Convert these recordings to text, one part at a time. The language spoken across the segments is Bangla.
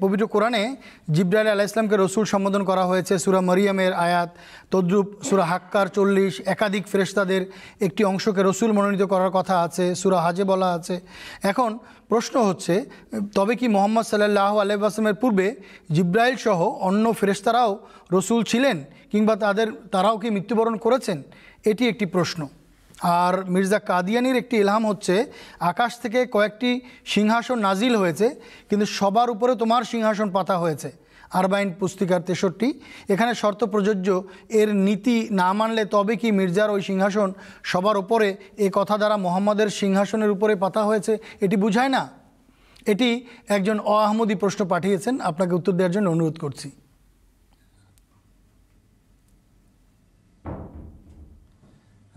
পবিত্র কোরআনে জিব্রাইল আলাইহিস সালামকে রসুল সম্বোধন করা হয়েছে সূরা মরিয়মের আয়াত, তদ্রূপ সূরা হাক্কার 40, একাধিক ফেরেশতাদের একটি অংশকে রসুল মনোনীত করার কথা আছে, সূরা হাজে বলা আছে। এখন প্রশ্ন হচ্ছে, তবে কি মুহাম্মদ সাল্লাল্লাহু আলাইহি ওয়াসাল্লামের পূর্বে জিব্রাইল সহ অন্য ফেরেশতারাও রসুল ছিলেন, কিংবা তারাও কি মৃত্যুবরণ করেছেন? এটি একটি প্রশ্ন। আর মির্জা কাদিয়ানির একটি ইলহাম হচ্ছে, আকাশ থেকে কয়েকটি সিংহাসন নাজিল হয়েছে, কিন্তু সবার উপরে তোমার সিংহাসন পাতা হয়েছে। আরবাইন পুস্তিকার 63। এখানে শর্ত প্রযোজ্য, এর নীতি না মানলে তবে কি মির্জার ওই সিংহাসন সবার উপরে, এ কথা দ্বারা মোহাম্মদের সিংহাসনের উপরে পাতা হয়েছে এটি বুঝায় না? এটি একজন অআহমদী প্রশ্ন পাঠিয়েছেন, আপনাকে উত্তর দেওয়ার জন্য অনুরোধ করছি।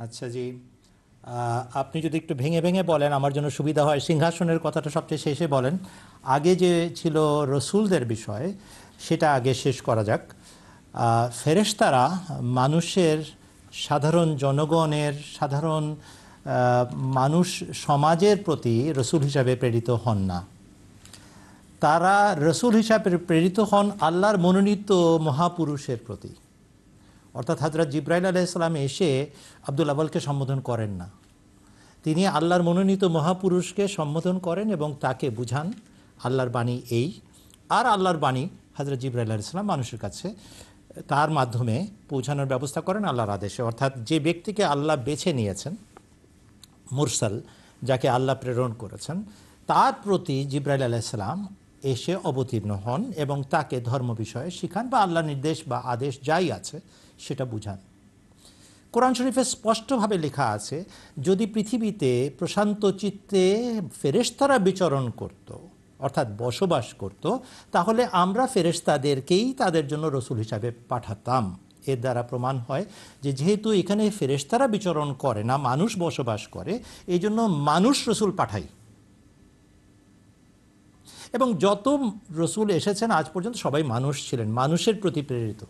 আচ্ছা জি, আপনি যদি একটু ভেঙে ভেঙে বলেন আমার জন্য সুবিধা হয়। সিংহাসনের কথাটা সবচেয়ে শেষে বলেন, আগে যে ছিল রসুলদের বিষয় সেটা আগে শেষ করা যাক। ফেরেশতারা মানুষের, সাধারণ জনগণের, সাধারণ মানুষ সমাজের প্রতি রসুল হিসাবে প্রেরিত হন না। তারা রসুল হিসাবে প্রেরিত হন আল্লাহর মনোনীত মহাপুরুষের প্রতি। অর্থাৎ হযরত জিবরাইল আলাইহিস সালাম এসে আব্দুল আওয়ালকে সম্বোধন করেন না, তিনি আল্লাহর মনোনীত মহাপুরুষকে সম্বোধন করেন এবং তাকে বুঝান আল্লাহর বাণী এই। আর আল্লাহর বাণী হযরত জিবরাইল আলাইহিস সালাম মানুষের কাছে তার মাধ্যমে পৌঁছানোর ব্যবস্থা করেন আল্লাহর আদেশে। অর্থাৎ যে ব্যক্তিকে আল্লাহ বেছে নিয়েছেন, মুরসাল, যাকে আল্লাহ প্রেরণ করেছেন, তার প্রতি জিবরাইল আলাইহিস সালাম এসে অবতীর্ণ হন এবং তাকে ধর্ম বিষয়ে শিখান বা আল্লাহর নির্দেশ বা আদেশ যাই আছে সেটা বুঝান। কোরআন শরীফে স্পষ্টভাবে লেখা আছে, যদি পৃথিবীতে প্রশান্ত চিত্তে ফেরেশতারা বিচরণ করত, অর্থাৎ বসবাস করত, তাহলে আমরা ফেরেশতাদেরকেই তাদের জন্য রসুল হিসাবে পাঠাতাম। এর দ্বারা প্রমাণ হয় যে যেহেতু এখানে ফেরেশতারা বিচরণ করে না, মানুষ বসবাস করে, এই জন্য মানুষ রসুল পাঠাই। এবং যত রসুল এসেছেন আজ পর্যন্ত সবাই মানুষ ছিলেন, মানুষের প্রতি প্রেরিত।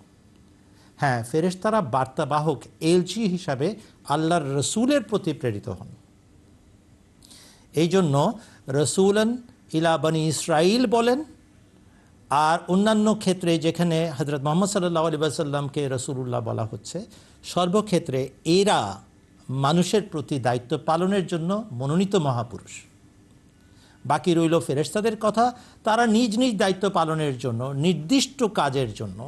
হ্যাঁ, ফেরেশতারা বার্তাবাহক, এলচি হিসাবে আল্লাহর রসুলের প্রতি প্রেরিত হন। এই জন্য রসুলান ইলা বনি ইসরাইল বলেন, আর অন্যান্য ক্ষেত্রে যেখানে হযরত মুহাম্মদ সাল্লাল্লাহু আলাইহি ওয়াসাল্লামকে রসুলুল্লাহ বলা হচ্ছে, সর্বক্ষেত্রে এরা মানুষের প্রতি দায়িত্ব পালনের জন্য মনোনীত মহাপুরুষ। বাকি রইল ফেরেশতাদের কথা, তারা নিজ নিজ দায়িত্ব পালনের জন্য, নির্দিষ্ট কাজের জন্য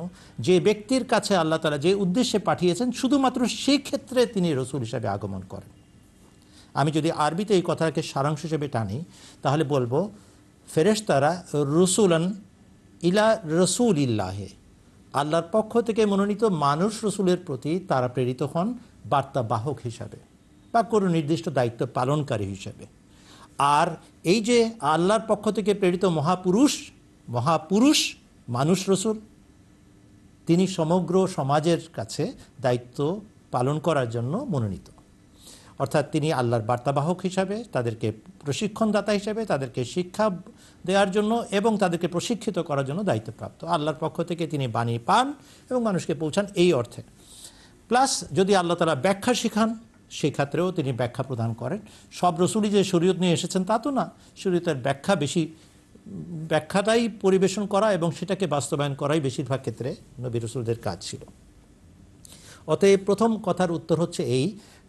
যে ব্যক্তির কাছে আল্লাহ তাআলা যে উদ্দেশ্যে পাঠিয়েছেন, শুধুমাত্র সেই ক্ষেত্রে তিনি রসুল হিসাবে আগমন করেন। আমি যদি আরবিতে এই কথাকে সারাংশ হিসেবে টানি, তাহলে বলবো ফেরেশতারা রসুলান ইলা রসুলিল্লাহে, আল্লাহর পক্ষ থেকে মনোনীত মানুষ রসুলের প্রতি তারা প্রেরিত হন বার্তাবাহক হিসাবে বা কোনো নির্দিষ্ট দায়িত্ব পালনকারী হিসাবে। আর এই যে আল্লাহর পক্ষ থেকে প্রেরিত মহাপুরুষ মানুষ রসুল, তিনি সমগ্র সমাজের কাছে দায়িত্ব পালন করার জন্য মনোনীত। অর্থাৎ তিনি আল্লাহর বার্তাবাহক হিসাবে, তাদেরকে প্রশিক্ষণদাতা হিসাবে, তাদেরকে শিক্ষা দেওয়ার জন্য এবং তাদেরকে প্রশিক্ষিত করার জন্য দায়িত্বপ্রাপ্ত। আল্লাহর পক্ষ থেকে তিনি বাণী পান এবং মানুষকে পৌঁছান এই অর্থে। প্লাস যদি আল্লাহ তাআলা ব্যাখ্যা শিখান, সেক্ষেত্রেও তিনি ব্যাখ্যা প্রদান করেন। সব রসুলই যে শরীয়ত নিয়ে এসেছেন তা তো না, শরীয়তের ব্যাখ্যাটাই পরিবেশন করা এবং সেটাকে বাস্তবায়ন করাই বেশিরভাগ ক্ষেত্রে নবী রসুলদের কাজ ছিল। অতএব প্রথম কথার উত্তর হচ্ছে এই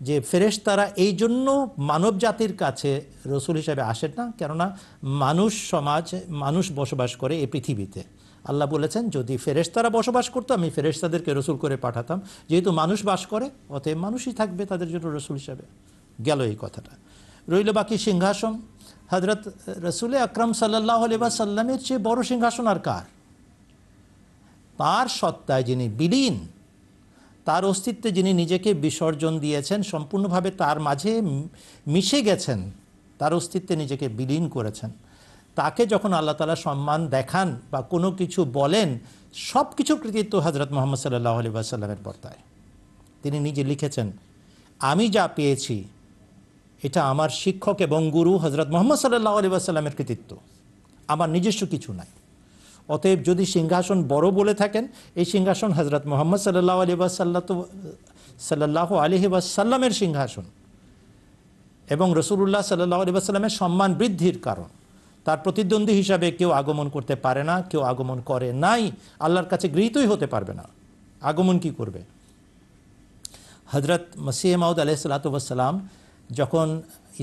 যে ফেরেশতারা এই জন্য মানব জাতির কাছে রসুল হিসাবে আসেন না, কেননা মানুষ বসবাস করে এই পৃথিবীতে। আল্লাহ বলেছেন যদি ফেরেশতারা বসবাস করতো আমি ফেরেশতাদেরকে রসুল করে পাঠাতাম, যেহেতু মানুষ বাস করে অতএব মানুষই থাকবে তাদের জন্য রসুল হিসাবে। গেল এই কথাটা। রইল বাকি সিংহাসন। হযরত রসুল আকরাম সাল্লাল্লাহু আলাইহি ওয়াসাল্লামের চেয়ে বড় সিংহাসন আর কার? তার সত্তায় যিনি বিলীন, তার অস্তিত্বে যিনি নিজেকে বিসর্জন দিয়েছেন, সম্পূর্ণভাবে তার মাঝে মিশে গেছেন, তার অস্তিত্বে নিজেকে বিলীন করেছেন, তাকে যখন আল্লাহ তাআলা সম্মান দেখান বা কোনো কিছু বলেন, সব কিছুর কৃতিত্ব হযরত মুহাম্মদ সাল্লাল্লাহু আলাইহি ওয়াসাল্লামের বর্তায়। তিনি নিজে লিখেছেন, আমি যা পেয়েছি এটা আমার শিক্ষক এবং গুরু হযরত মুহাম্মদ সাল্লাল্লাহু আলাইহি ওয়াসাল্লামের কৃতিত্ব, আমার নিজস্ব কিছু নাই। অতএব যদি সিংহাসন বড় বলে থাকেন, এই সিংহাসন হযরত মুহাম্মদ সাল্লাল্লাহু আলাইহি ওয়াসাল্লামের সিংহাসন এবং রাসূলুল্লাহ সাল্লাল্লাহু আলাইহি ওয়াসাল্লামের সম্মান বৃদ্ধির কারণ। তার প্রতিদ্বন্দ্বী হিসাবে কেউ আগমন করতে পারে না, কেউ আগমন করে নাই, আল্লাহর কাছে গৃহীতই হতে পারবে না। আগমন কি করবে? হজরত মসিহ মাউদ আলাইহিসসালাম যখন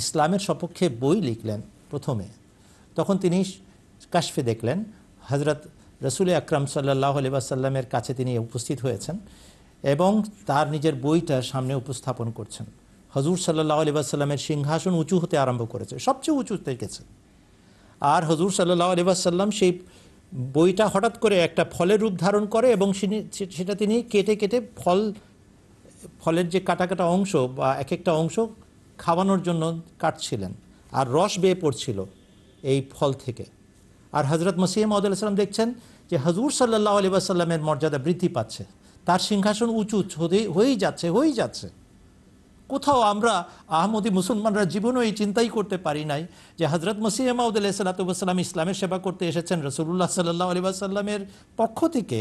ইসলামের সপক্ষে বই লিখলেন প্রথমে, তখন তিনি কাশফে দেখলেন হজরত রসুল আকরাম সাল্লাল্লাহু আলাইহি ওয়াসাল্লামের কাছে তিনি উপস্থিত হয়েছেন এবং তার নিজের বইটা সামনে উপস্থাপন করছেন। হজুর সাল্লাল্লাহু আলাইহি ওয়াসাল্লামের সিংহাসন উঁচু হতে আরম্ভ করেছে, সবচেয়ে উঁচুতে গেছে। আর হজুর সাল্লাল্লাহু আলাইহি ওয়াসাল্লাম সেই বইটা হঠাৎ করে একটা ফলের রূপ ধারণ করে এবং সেটা তিনি কেটে কেটে ফলের যে কাটা কাটা অংশ বা এক একটা অংশ খাওয়ানোর জন্য কাটছিলেন, আর রস বেয়ে পড়ছিল এই ফল থেকে। আর হজরত মসিহ মাউদ আলাইহিস সালাম দেখছেন যে হজুর সাল্লাল্লাহু আলাইহি ওয়াসাল্লামের মর্যাদা বৃদ্ধি পাচ্ছে, তার সিংহাসন উঁচু হয়েই যাচ্ছে। কোথাও আমরা আহমদী মুসলমানরা জীবনও এই চিন্তাই করতে পারি নাই যে হজরত মসিহ মাউদ আলাইহিস সালাম ইসলামের সেবা করতে এসেছেন রাসূলুল্লাহ সাল্লাল্লাহু আলাইহি ওয়াসাল্লামের পক্ষ থেকে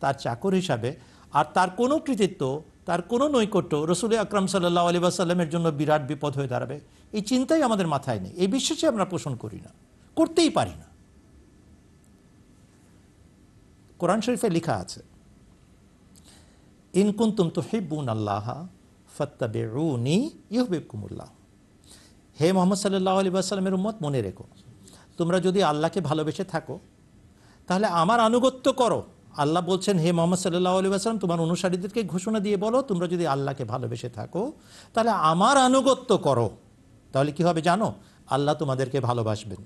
তার চাকর হিসাবে, আর তার কোনো কৃতিত্ব, তার কোনো নৈকট্য রসুল আকরাম সাল্লাল্লাহু আলাইহি ওয়াসাল্লামের জন্য বিরাট বিপদ হয়ে দাঁড়াবে। এই চিন্তাই আমাদের মাথায় নেই, এই বিশ্বাসই আমরা পোষণ করি না, করতেই পারি না। কোরআন শরীফে লেখা আছে, ইন কুনতুম তুহিব্বুনাল্লাহ ফাত্তাবিউনি ইউহিব্বুকুমুল্লাহ। হে মুহাম্মদ সাল্লাল্লাহু আলাইহি ওয়াসাল্লামের উম্মত, মনে রেখো, তোমরা যদি আল্লাহকে ভালোবেসে থাকো তাহলে আমার আনুগত্য করো। আল্লাহ বলছেন, হে মুহাম্মদ সাল্লাল্লাহু আলাইহি ওয়াসাল্লাম, তোমার অনুসারীদেরকে ঘোষণা দিয়ে বলো, তোমরা যদি আল্লাহকে ভালোবেসে থাকো তাহলে আমার আনুগত্য করো। তাহলে কি হবে জানো? আল্লাহ তোমাদেরকে ভালোবাসবেন।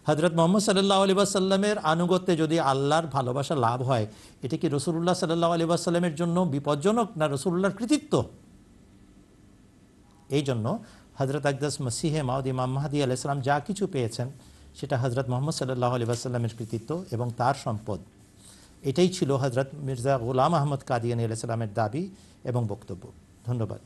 হজরত মুহাম্মদ সাল্লাল্লাহু আলাইহি ওয়াসাল্লামের আনুগত্যে যদি আল্লাহর ভালোবাসা লাভ হয়, এটা কি রাসূলুল্লাহ সাল্লাল্লাহু আলাইহি ওয়াসাল্লামের জন্য বিপজ্জনক না রাসূলুল্লাহর কৃতিত্ব? এই জন্য হজরত আকদাস মসিহে মাউদ ইমাম মাহদী আলাইহিস সালাম যা কিছু পেয়েছেন সেটা হজরত মুহাম্মদ সাল্লাল্লাহু আলাইহি ওয়াসাল্লামের কৃতিত্ব এবং তার সম্পদ। এটাই ছিল হজরত মির্জা গোলাম আহমদ কাদিয়ানী আলাইহিস সালামের দাবি এবং বক্তব্য। ধন্যবাদ।